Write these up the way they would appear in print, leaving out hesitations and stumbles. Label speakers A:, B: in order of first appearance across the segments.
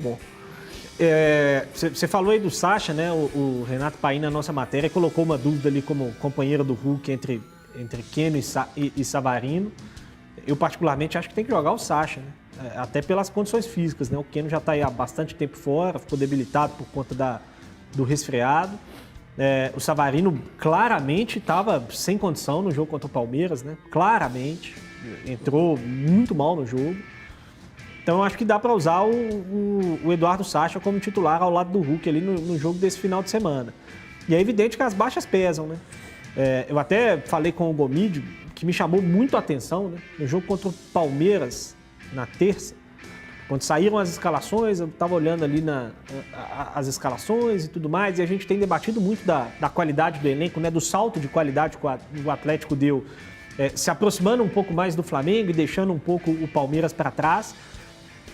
A: Bom, você falou aí do Sacha, né? O Renato Paim, na nossa matéria, colocou uma dúvida ali como companheiro do Hulk entre Keno e Savarino. Eu, particularmente, acho que tem que jogar o Sacha, né? Até pelas condições físicas, né? O Keno já está aí há bastante tempo fora, ficou debilitado por conta do resfriado. O Savarino claramente estava sem condição no jogo contra o Palmeiras, né? Claramente. Entrou muito mal no jogo. Então, eu acho que dá para usar o Eduardo Sacha como titular ao lado do Hulk ali no jogo desse final de semana. E é evidente que as baixas pesam, né? Eu até falei com o Gomídio, que me chamou muito a atenção, né? No jogo contra o Palmeiras, na terça, quando saíram as escalações, eu estava olhando ali as escalações e tudo mais, e a gente tem debatido muito da qualidade do elenco, né? Do salto de qualidade que o Atlético deu, se aproximando um pouco mais do Flamengo e deixando um pouco o Palmeiras para trás.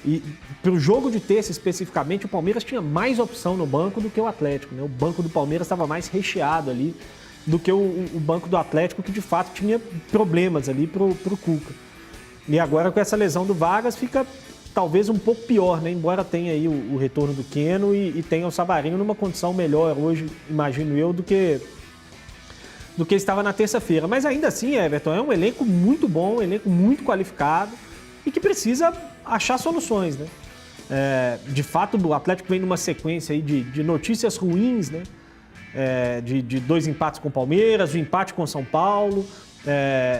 A: E para o jogo de terça especificamente, o Palmeiras tinha mais opção no banco do que o Atlético, né? O banco do Palmeiras estava mais recheado ali do que o banco do Atlético, que de fato tinha problemas ali para o Cuca. E agora com essa lesão do Vargas fica talvez um pouco pior, né? Embora tenha aí o retorno do Keno e tenha o Savarino numa condição melhor hoje, imagino eu, do que estava na terça-feira. Mas ainda assim, Everton, é um elenco muito bom, um elenco muito qualificado e que precisa achar soluções, né? De fato, o Atlético vem numa sequência aí de notícias ruins, né? De 2 empates com o Palmeiras, o empate com o São Paulo,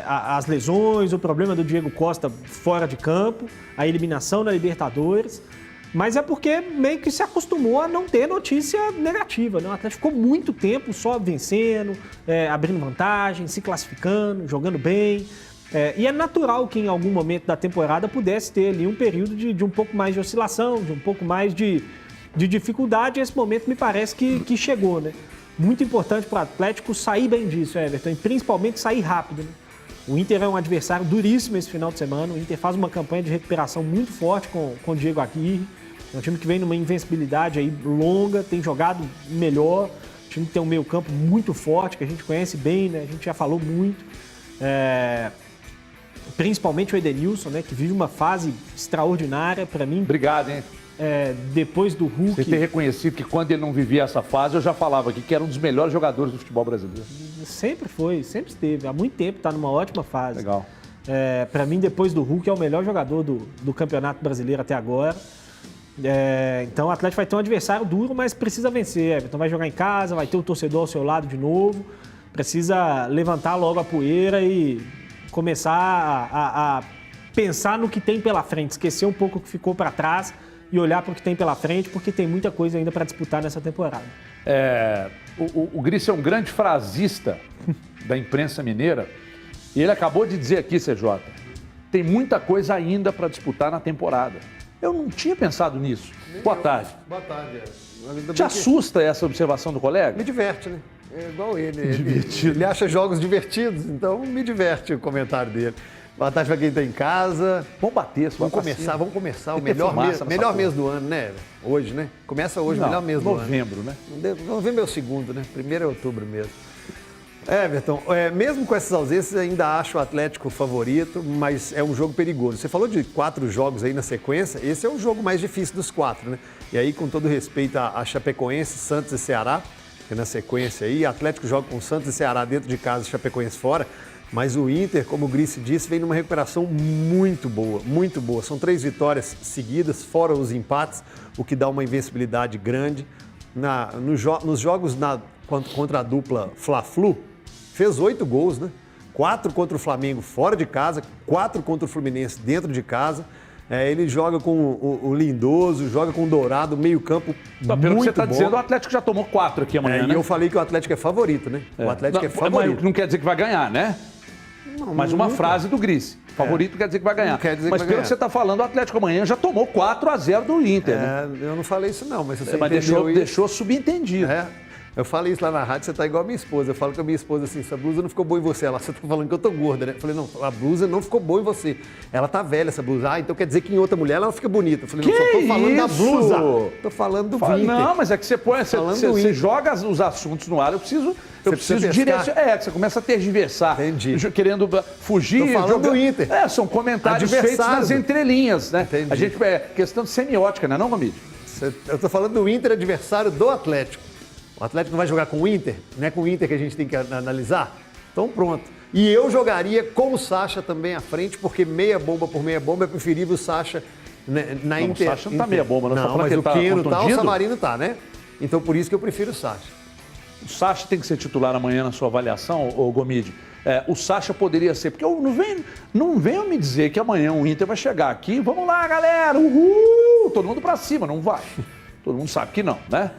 A: as lesões, o problema do Diego Costa fora de campo, a eliminação na Libertadores. Mas é porque meio que se acostumou a não ter notícia negativa, né? O Atlético ficou muito tempo só vencendo, abrindo vantagem, se classificando, jogando bem. E é natural que em algum momento da temporada pudesse ter ali um período de um pouco mais de oscilação, de um pouco mais de dificuldade. E esse momento me parece que chegou, né? Muito importante para o Atlético sair bem disso, Everton, e principalmente sair rápido, né? O Inter é um adversário duríssimo esse final de semana. O Inter faz uma campanha de recuperação muito forte com o Diego Aguirre. É um time que vem numa invencibilidade aí longa, tem jogado melhor. Um time que tem um meio-campo muito forte, que a gente conhece bem, né? A gente já falou muito. Principalmente o Edenilson, né? Que vive uma fase extraordinária para mim.
B: Obrigado, hein?
A: Depois do Hulk...
B: Você ter reconhecido que quando ele não vivia essa fase, eu já falava aqui que era um dos melhores jogadores do futebol brasileiro.
A: Sempre foi, sempre esteve. Há muito tempo está numa ótima fase.
B: Legal.
A: Para mim, depois do Hulk, é o melhor jogador do Campeonato Brasileiro até agora. Então, o Atlético vai ter um adversário duro, mas precisa vencer. Então, vai jogar em casa, vai ter o torcedor ao seu lado de novo. Precisa levantar logo a poeira e começar a pensar no que tem pela frente. Esquecer um pouco o que ficou para trás e olhar para o que tem pela frente, porque tem muita coisa ainda para disputar nessa temporada.
B: O Gris é um grande frasista da imprensa mineira e ele acabou de dizer aqui, CJ, tem muita coisa ainda para disputar na temporada. Eu não tinha pensado nisso. Boa tarde.
C: Boa tarde.
B: Te assusta essa observação do colega?
C: Me diverte, né? É igual ele. Ele acha jogos divertidos, então me diverte o comentário dele. Boa tarde para quem está em casa.
B: Vamos bater,
C: vamos começar o melhor mês do ano, né? Hoje, né? Começa hoje, o melhor mês do ano.
B: Novembro, né?
C: Novembro é o segundo, né? 1º é outubro mesmo. Everton, mesmo com essas ausências, ainda acho o Atlético favorito, mas é um jogo perigoso. Você falou de 4 jogos aí na sequência, esse é o jogo mais difícil dos 4, né? E aí, com todo respeito a Chapecoense, Santos e Ceará, que na sequência aí, Atlético joga com Santos e Ceará dentro de casa e Chapecoense fora. Mas o Inter, como o Gris disse, vem numa recuperação muito boa, muito boa. São 3 vitórias seguidas, fora os empates, o que dá uma invencibilidade grande. Nos jogos contra a dupla Fla-Flu, fez 8 gols, né? 4 contra o Flamengo fora de casa, 4 contra o Fluminense dentro de casa. Ele joga com o Lindoso, joga com o Dourado, meio campo muito
B: pelo que você está
C: bom.
B: dizendo, o Atlético já tomou 4 aqui amanhã, né?
C: E eu falei que o Atlético é favorito, né? O Atlético é favorito.
B: Mas não quer dizer que vai ganhar, né? Mas uma frase do Gris. Favorito quer dizer que vai ganhar. Mas pelo que você está falando, o Atlético amanhã já tomou 4-0 do Inter, né?
C: Eu não falei isso não, mas você
B: deixou subentendido.
C: Eu falei isso lá na rádio, você tá igual a minha esposa. Eu falo com a minha esposa assim, essa blusa não ficou boa em você. Você tá falando que eu tô gorda, né? Eu falei, não, a blusa não ficou boa em você. Ela tá velha, essa blusa. Então quer dizer que em outra mulher ela fica bonita. Eu falei, não, só tô falando da blusa. Tô falando do Inter.
B: Não, mas é que você joga os assuntos no ar, eu preciso direcionar. Você começa a tergiversar.
C: Entendi.
B: Querendo fugir.
C: Tô falando do Inter.
B: São comentários feitos nas entrelinhas, né? Entendi. A gente, questão de semiótica, não é não, Gomídio?
C: Eu tô falando do Inter, adversário do Atlético. O Atlético não vai jogar com o Inter? Não é com o Inter que a gente tem que analisar? Então pronto. E eu jogaria com o Sacha também à frente, porque meia bomba por meia bomba é preferível o Sacha na Inter.
B: O Sacha não tá meia bomba, não.
C: Não, mas o Keno tá, o Savarino tá, né? Então por isso que eu prefiro o Sacha.
B: O Sacha tem que ser titular amanhã na sua avaliação, ô Gomide. O Sacha poderia ser, porque não venham me dizer que amanhã o Inter vai chegar aqui, vamos lá, galera, uhul, todo mundo pra cima, não vai. Todo mundo sabe que não, né?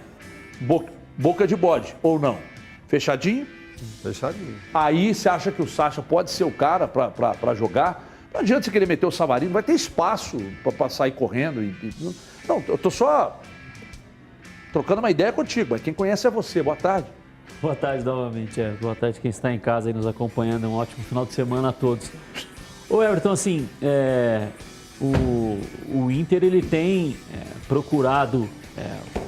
B: Boca de bode, ou não? Fechadinho?
C: Fechadinho.
B: Aí você acha que o Sacha pode ser o cara pra jogar? Não adianta você querer meter o Savarino, vai ter espaço pra sair correndo. Não, eu tô só trocando uma ideia contigo, mas quem conhece é você. Boa tarde.
D: Boa tarde novamente, boa tarde quem está em casa e nos acompanhando, um ótimo final de semana a todos. Ô Everton, assim, o Inter ele tem procurado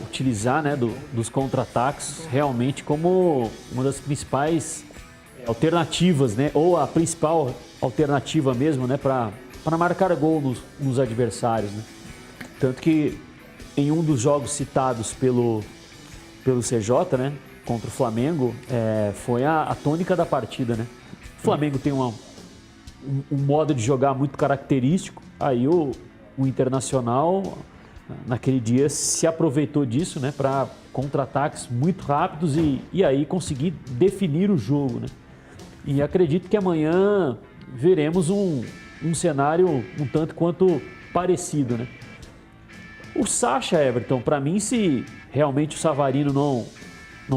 D: utilizar, né, dos contra-ataques realmente como uma das principais alternativas, né, ou a principal alternativa mesmo, né, para marcar gol nos adversários, né? Tanto que em um dos jogos citados pelo CJ, né, contra o Flamengo, foi a tônica da partida, né? O Flamengo tem um modo de jogar muito característico, aí o Internacional, naquele dia, se aproveitou disso, né, para contra-ataques muito rápidos e aí conseguir definir o jogo, né? E acredito que amanhã veremos um cenário um tanto quanto parecido, né? O Sacha, Everton, para mim, se realmente o Savarino não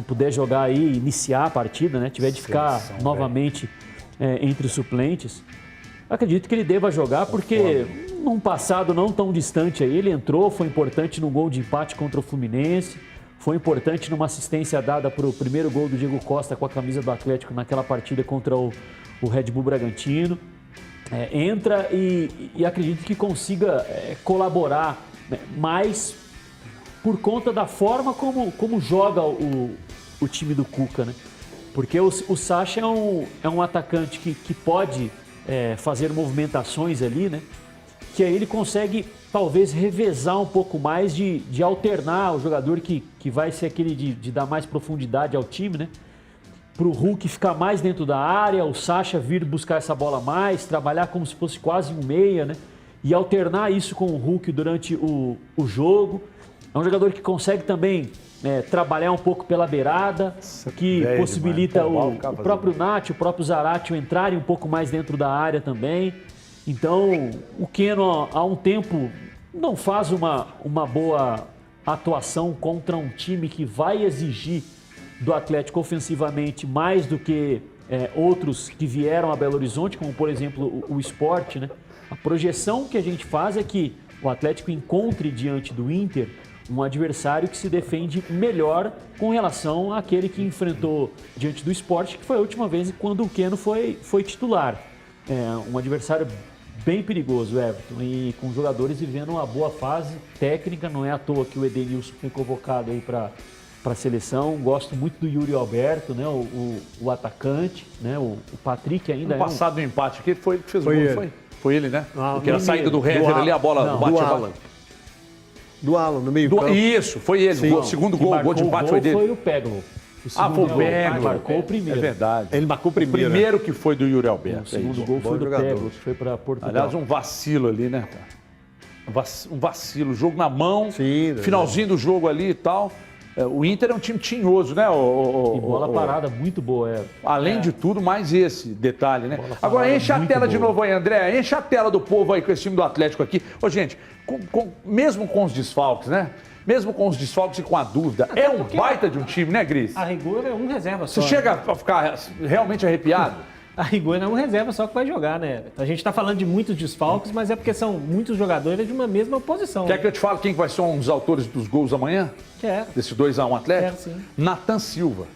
D: puder jogar aí, iniciar a partida, né? Tiver de ficar novamente entre os suplentes, acredito que ele deva jogar porque num passado não tão distante aí, ele entrou, foi importante no gol de empate contra o Fluminense, foi importante numa assistência dada para o primeiro gol do Diego Costa com a camisa do Atlético naquela partida contra o Red Bull Bragantino. Entra e acredito que consiga colaborar, né, mais por conta da forma como joga o time do Cuca, né? Porque o Sacha é um atacante que pode fazer movimentações ali, né? Que aí ele consegue talvez revezar um pouco mais de alternar o jogador que vai ser aquele de dar mais profundidade ao time, né? Para o Hulk ficar mais dentro da área, o Sacha vir buscar essa bola mais, trabalhar como se fosse quase um meia, né? E alternar isso com o Hulk durante o jogo. É um jogador que consegue também trabalhar um pouco pela beirada, que possibilita o próprio Nath, o próprio Zaratio entrarem um pouco mais dentro da área também. Então, o Keno há um tempo não faz uma boa atuação contra um time que vai exigir do Atlético ofensivamente mais do que outros que vieram a Belo Horizonte, como por exemplo o Sport, né? A projeção que a gente faz é que o Atlético encontre diante do Inter um adversário que se defende melhor com relação àquele que enfrentou diante do Sport, que foi a última vez quando o Keno foi titular. Um adversário bem perigoso, Everton, e com jogadores vivendo uma boa fase técnica. Não é à toa que o Edenilson foi convocado aí para a seleção. Gosto muito do Yuri Alberto, né, o atacante, né, o Patrick ainda.
B: No passado, no empate aqui, foi ele que fez o gol, foi ele, né?
C: Ah,
B: porque a saída do Hever ali, a bola bate
C: do Alan. Do Alan, no meio campo.
B: Isso, foi ele.
C: Sim.
B: O segundo gol de empate foi dele.
D: Foi o Peglo.
B: Foi o Peglo.
D: Marcou o primeiro.
B: É verdade.
C: Ele marcou o
B: O
C: primeiro.
B: primeiro que foi do Yuri Alberto.
D: O segundo gol foi do Peglo, que foi para Portugal.
B: Aliás, um vacilo ali, né, cara? Um vacilo. Jogo na mão,
C: Sim,
B: finalzinho do jogo ali e tal. O Inter é um time tinhoso, né?
D: E bola parada muito boa,
B: Além de tudo, mais esse detalhe, né?
D: Bola
B: Agora
D: parada
B: enche a
D: muito
B: tela de
D: boa.
B: novo aí, André. Enche a tela do povo aí com esse time do Atlético aqui. Ô, gente, mesmo com os desfalques, né? Mesmo com os desfalques e com a dúvida, é um baita de um time, né, Gris?
A: A rigor é um reserva só.
B: Você chega a ficar realmente arrepiado?
A: A rigor é um reserva só que vai jogar, né? A gente tá falando de muitos desfalques, mas é porque são muitos jogadores de uma mesma posição.
B: Quer que eu te fale quem vai ser um dos autores dos gols amanhã?
A: Quer.
B: Desse 2-1 Atlético?
A: Quero, sim.
B: Nathan Silva.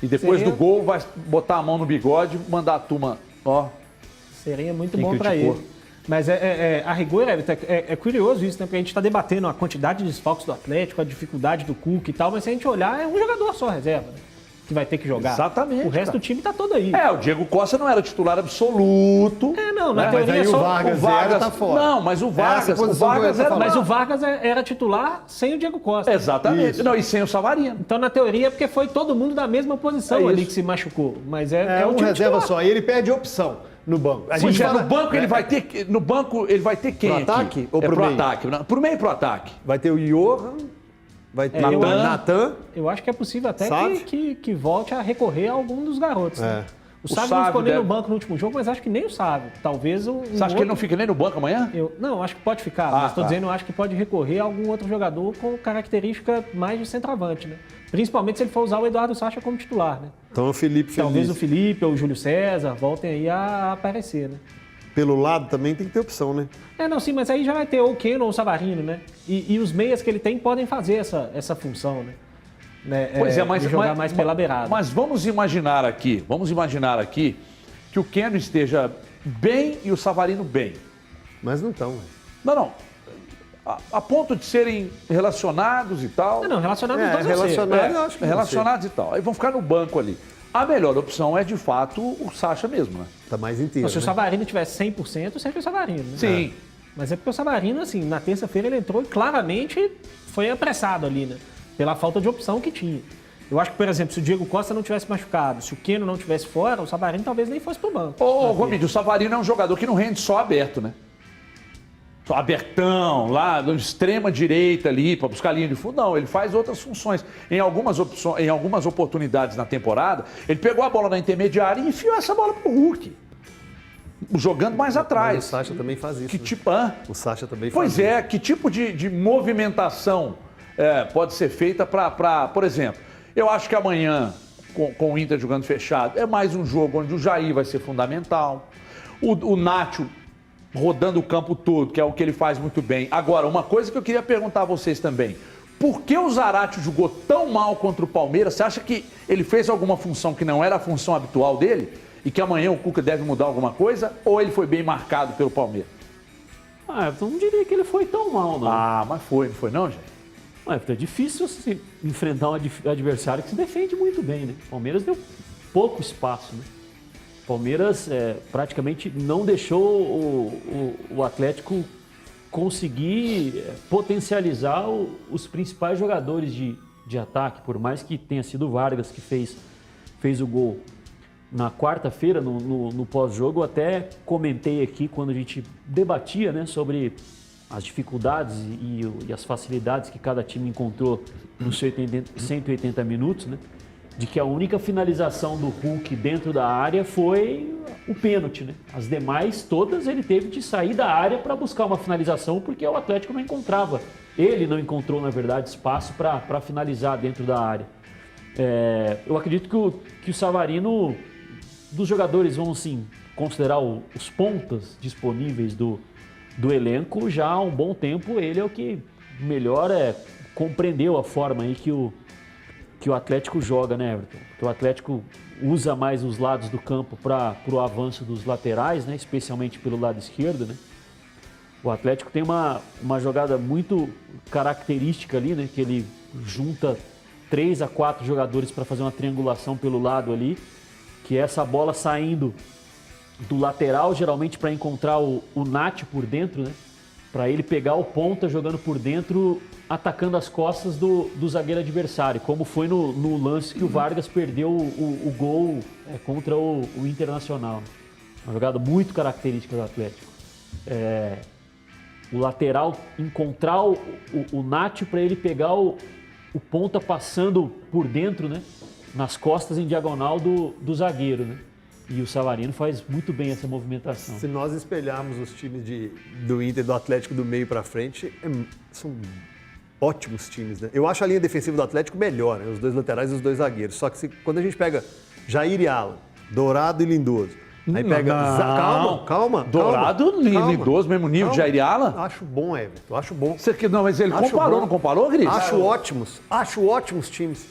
B: E depois
A: Seria-
B: do gol vai botar a mão no bigode, mandar a turma, ó.
A: Seria muito
B: Quem
A: bom para
B: criticou?
A: ele. Mas a rigor, é curioso isso, né? Porque a gente está debatendo a quantidade de desfalques do Atlético, a dificuldade do Cuca e tal, mas se a gente olhar, é um jogador só reserva, né? que vai ter que jogar.
B: Exatamente,
A: O resto
B: cara.
A: do time tá todo aí.
B: O Diego Costa não era titular absoluto.
A: Não, na
B: né?
A: teoria
C: Mas aí
A: só...
C: o Vargas tá fora.
B: Não, mas o Vargas,
C: Essa posição que eu ia
B: era...
C: falar.
A: Mas o Vargas era titular sem o Diego Costa.
B: Exatamente.
C: Isso.
B: Não, e sem o Savarino.
A: Então, na teoria, é porque foi todo mundo da mesma posição
B: É
A: ali
B: isso.
A: que se machucou. Mas
C: É
A: o
C: um
A: time
C: reserva
A: titular.
C: só. E ele perde opção no banco. A gente fala-
B: No banco ele vai ter... No banco ele vai ter quem
C: Pro
B: aqui?
C: ataque ou pro
B: pro
C: meio?
B: ataque? Pro meio e pro ataque.
C: Vai ter o Johan, vai ter
A: eu
C: o
A: acho-
C: Natan.
A: Eu acho que é possível até
C: Sabe?
A: que volte a recorrer a algum dos garotos. Né? O Sávio não
B: Sávio
A: ficou nem
B: deve-
A: no banco no último jogo, mas acho que nem o Sávio. Talvez
B: Você acha que ele não fica nem no banco amanhã?
A: Não, acho que pode ficar, mas estou
B: tá.
A: dizendo, eu acho que pode recorrer a algum outro jogador com característica mais de centroavante, né? Principalmente se ele for usar o Eduardo Sacha como titular, né?
C: Então o Felipe
A: Talvez
C: Feliz.
A: o Felipe ou o Júlio César voltem aí a aparecer, né?
C: Pelo lado também tem que ter opção, né?
A: Não, sim, mas aí já vai ter ou o Keno ou o Savarino, né? E os meias que ele tem podem fazer essa função, né?
B: Pois
A: de jogar mais pela beirada.
B: Mas vamos imaginar aqui que o Keno esteja bem e o Savarino bem.
C: Mas não estão.
B: Não. A ponto de serem relacionados e tal.
A: Não, relacionado os dois eu sei.
C: relacionado eu acho que
B: relacionados e tal. Aí vão ficar no banco ali. A melhor opção é, de fato, o Sacha mesmo, né?
C: Tá mais inteiro,
A: Se o
C: né?
A: Savarino tivesse 100%, sempre o Savarino, né?
B: Sim.
A: Mas é porque o Savarino, assim, na terça-feira ele entrou e claramente foi apressado ali, né? Pela falta de opção que tinha. Eu acho que, por exemplo, se o Diego Costa não tivesse machucado, se o Keno não tivesse fora, o Savarino talvez nem fosse pro banco.
B: Ô, Romídio, o Savarino é um jogador que não rende só aberto, né? Só abertão, lá, na extrema direita ali, para buscar linha de fundo. Não, ele faz outras funções. Em algumas oportunidades na temporada, ele pegou a bola na intermediária e enfiou essa bola pro Hulk. Jogando mais
C: Mas
B: atrás.
C: o Sacha também faz isso.
B: Que
C: né?
B: tipo...
C: O Sacha também faz
B: Pois
C: isso.
B: é, que tipo de movimentação pode ser feita para, por exemplo, eu acho que amanhã, com o Inter jogando fechado, é mais um jogo onde o Jair vai ser fundamental. O Nacho rodando o campo todo, que é o que ele faz muito bem. Agora, uma coisa que eu queria perguntar a vocês também. Por que o Zarate jogou tão mal contra o Palmeiras? Você acha que ele fez alguma função que não era a função habitual dele? E que amanhã o Cuca deve mudar alguma coisa? Ou ele foi bem marcado pelo Palmeiras?
D: Eu não diria que ele foi tão mal, não.
B: Mas foi, não foi não, gente?
D: É difícil você enfrentar um adversário que se defende muito bem, né? O Palmeiras deu pouco espaço, né? O Palmeiras praticamente não deixou o Atlético conseguir potencializar os principais jogadores de ataque, por mais que tenha sido o Vargas que fez o gol. Na quarta-feira, no pós-jogo, eu até comentei aqui quando a gente debatia, né, sobre as dificuldades e as facilidades que cada time encontrou nos 180 minutos, né? De que a única finalização do Hulk dentro da área foi o pênalti, né? As demais, todas, ele teve de sair da área para buscar uma finalização porque o Atlético não encontrava. Ele não encontrou, na verdade, espaço para finalizar dentro da área. Eu acredito que o Savarino, dos jogadores, vamos assim, considerar os pontas disponíveis do elenco, já há um bom tempo ele é o que melhor compreendeu a forma aí que o Atlético joga, né, Everton? Que o Atlético usa mais os lados do campo para o avanço dos laterais, né? Especialmente pelo lado esquerdo, né? O Atlético tem uma jogada muito característica ali, né? Que ele junta 3 a 4 jogadores para fazer uma triangulação pelo lado ali, que é essa bola saindo do lateral, geralmente para encontrar o Nath por dentro, né? Para ele pegar o ponta jogando por dentro, atacando as costas do zagueiro adversário, como foi no lance que o Vargas perdeu o gol contra o Internacional. Uma jogada muito característica do Atlético. O lateral encontrar o Nath para ele pegar o ponta passando por dentro, né? Nas costas em diagonal do zagueiro, né? E o Savarino faz muito bem essa movimentação.
C: Se nós espelharmos os times do Inter e do Atlético do meio para frente, são ótimos times, né? Eu acho a linha defensiva do Atlético melhor, né? Os dois laterais e os dois zagueiros. Só que quando a gente pega Jair e Alan, Dourado e Lindoso, aí pega... Calma.
B: Dourado, Lindoso, mesmo nível de Jair e Alan?
C: Acho bom, Everton, acho bom.
B: Não, mas ele
C: Acho
B: comparou,
C: bom.
B: não comparou, Gris?
C: Acho ótimos times.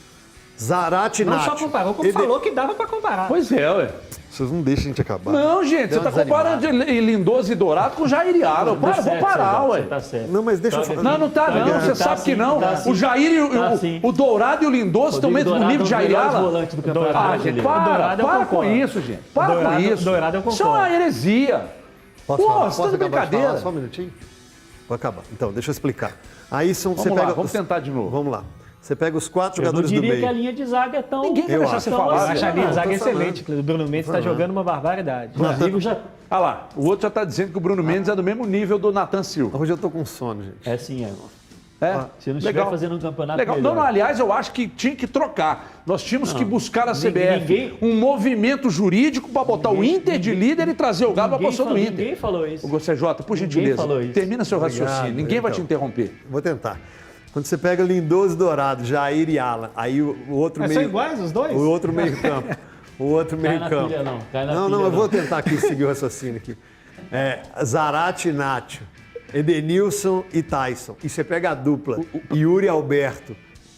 C: Zarate e
A: Não
C: Nacho.
A: só comparou, como falou que dava pra comparar.
B: Pois é, ué.
C: Vocês não deixam a gente acabar.
B: Não, gente,
C: Deu
B: você
C: uma
B: tá comparando Lindoso e Dourado com o Jair e Alan. Para, vou parar, ué.
D: Tá certo.
C: Não, mas deixa eu falar.
B: Não, não tá não, você
D: Tá
B: sabe que
D: sim,
B: não.
D: tá sim.
B: O Jair e
D: Tá sim.
B: o Dourado e o Lindoso estão mesmo no nível de Jair e Alan.
D: volante do Campeonato
B: Ah, gente,
D: Brasileiro.
A: Dourado eu
B: para com
A: concordo.
B: isso, gente. Para com
A: Dourado-
B: isso.
A: Dourado eu
B: Isso é
A: concordo.
B: uma heresia.
C: Posso
B: Pô,
C: falar?
B: você tá
C: Posso
B: de
C: acabar de falar
B: brincadeira.
C: só um minutinho? Vou acabar. Então, deixa eu explicar. Aí são,
B: Vamos lá, vamos tentar de novo.
C: Vamos lá. Você pega os 4
D: Eu não
C: jogadores do
D: diria que a
C: meio.
D: linha de zaga é tão...
B: Ninguém vai
C: Eu
B: deixar
C: acho.
B: você
D: Então,
B: falar.
A: Eu
D: assim,
A: acho a linha de zaga
C: tô falando.
A: excelente. O Bruno Mendes está jogando uma barbaridade.
D: O Rodrigo já...
B: Ah lá, o outro já tá dizendo que o Bruno Mendes é do mesmo nível do Nathan Silva.
C: Hoje eu tô com sono, gente.
D: É sim, irmão.
B: É?
D: Se não estiver fazendo um campeonato
B: Legal.
D: melhor.
B: Não, aliás, eu acho que tinha que trocar. Nós tínhamos que buscar a CBF
D: ninguém-
B: um movimento jurídico para botar o Inter de líder e trazer o Galo para a posição do Inter.
D: Ninguém falou isso.
B: O CJ, por
D: Ninguém
B: gentileza,
D: falou isso.
B: termina seu raciocínio.
C: Obrigado,
B: Ninguém vai te
C: então.
B: interromper.
C: Vou tentar. Quando você pega Lindoso e Dourado, Jair e Alan, aí o outro
A: Mas
C: meio...
A: são iguais os dois?
C: O outro meio campo. O outro
D: Cai
C: meio
D: na
C: campo.
D: pilha não, cai na
C: Não,
D: pilha
C: eu vou
D: não.
C: tentar aqui seguir o raciocínio aqui. Zarate e Nacho, Edenilson e Tyson. E você pega a dupla, Yuri Alberto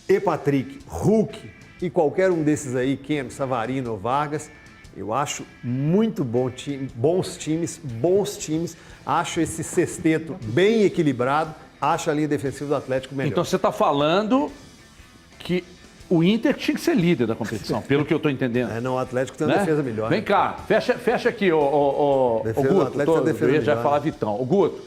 C: e Patrick, Hulk e qualquer um desses aí, Keno, Savarino ou Vargas, eu acho muito bom time, bons times. Acho esse sexteto bem equilibrado. Acho a linha defensiva do Atlético melhor.
B: Então você está falando que o Inter tinha que ser líder da competição, pelo que eu estou entendendo.
C: Não, o Atlético tem uma
B: Né?
C: defesa melhor.
B: Vem
C: né?
B: cá, fecha aqui, o
C: Defesa do
B: Guto.
C: Atlético tem uma defesa
B: Eu ia já
C: melhor,
B: falar
C: né?
B: Vitão. O Guto,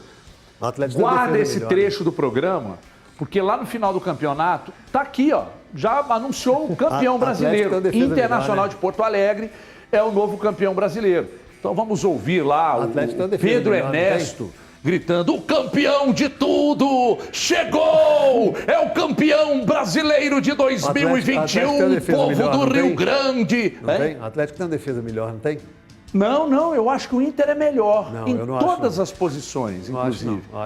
C: O Atlético tem uma
B: guarda
C: defesa
B: esse
C: melhor,
B: trecho do programa, porque lá no final do campeonato, tá aqui, ó, já anunciou o campeão
C: Atlético
B: brasileiro.
C: tem uma defesa
B: Internacional
C: melhor, né?
B: de Porto Alegre é o novo campeão brasileiro. Então vamos ouvir lá o
C: Atlético tem uma defesa
B: Pedro
C: melhor, não tem?
B: Ernesto gritando: o campeão de tudo chegou! É o campeão brasileiro de
C: Atlético tem uma
B: 2021,
C: defesa
B: povo
C: melhor,
B: do
C: não
B: Rio
C: tem?
B: Grande.
C: Não
B: É?
C: tem? O Atlético tem uma defesa melhor, não tem?
B: Não, eu acho que o Inter é melhor
C: Não,
B: em
C: eu não acho,
B: todas
C: não.
B: as posições,
C: Não acho
B: inclusive.
C: não.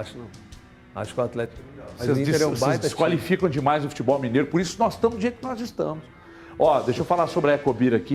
C: Acho que o Atlético é melhor. Mas
B: Vocês,
C: o Inter é um
B: vocês
C: baita time.
B: desqualificam demais o futebol mineiro, por isso nós estamos do jeito que nós estamos. Ó, deixa eu falar sobre a Ecobir aqui.